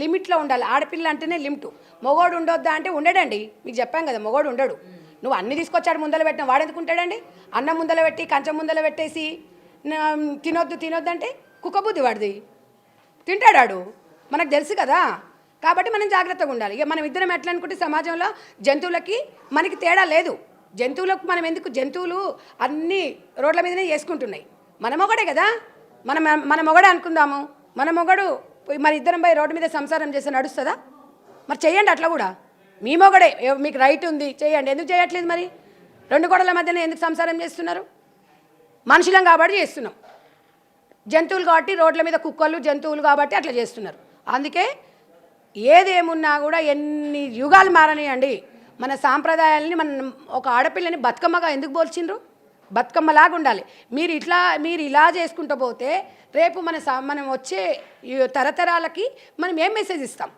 లిమిట్లో ఉండాలి. ఆడపిల్ల అంటేనే లిమిట్. మొగోడు ఉండొద్దా అంటే ఉండడండి. మీకు చెప్పాం కదా, మొగోడు ఉండడు. నువ్వు అన్ని తీసుకొచ్చాడు ముందర పెట్టిన వాడెందుకు ఉంటాడండి? అన్నం ముందర పెట్టి కంచం ముందర పెట్టేసి తినొద్దు అంటే కుక్కబుద్ధి వాడిది, తింటాడాడు, మనకు తెలుసు కదా. కాబట్టి మనం జాగ్రత్తగా ఉండాలి. ఇక మనం ఇద్దరం ఎట్లా అనుకుంటే సమాజంలో జంతువులకి మనకి తేడా లేదు. జంతువులకు మనం ఎందుకు, జంతువులు అన్నీ రోడ్ల మీదనే చేసుకుంటున్నాయి. మన మొగడే కదా, మన మొగడే అనుకుందాము. మన మొగడు మరి ఇద్దరం పోయి రోడ్డు మీద సంసారం చేస్తే నడుస్తుందా? మరి చెయ్యండి అట్లా కూడా. మీ మొగడే, మీకు రైట్ ఉంది, చేయండి. ఎందుకు చేయట్లేదు మరి? రెండు గోడల మధ్యన ఎందుకు సంసారం చేస్తున్నారు? మనుషులం కాబట్టి చేస్తున్నాం. జంతువులు కాబట్టి రోడ్ల మీద కుక్కలు జంతువులు కాబట్టి అట్లా చేస్తున్నారు. అందుకే ఏదేమున్నా కూడా ఎన్ని యుగాలు మారనియండి, మన సాంప్రదాయాలని మన ఒక ఆడపిల్లని బతుకమ్మగా ఎందుకు పోల్చిండ్రు? బతుకమ్మలాగా ఉండాలి. మీరు ఇలా చేసుకుంటూ పోతే రేపు మనం వచ్చే తరతరాలకి మనం ఏం మెసేజ్ ఇస్తాం?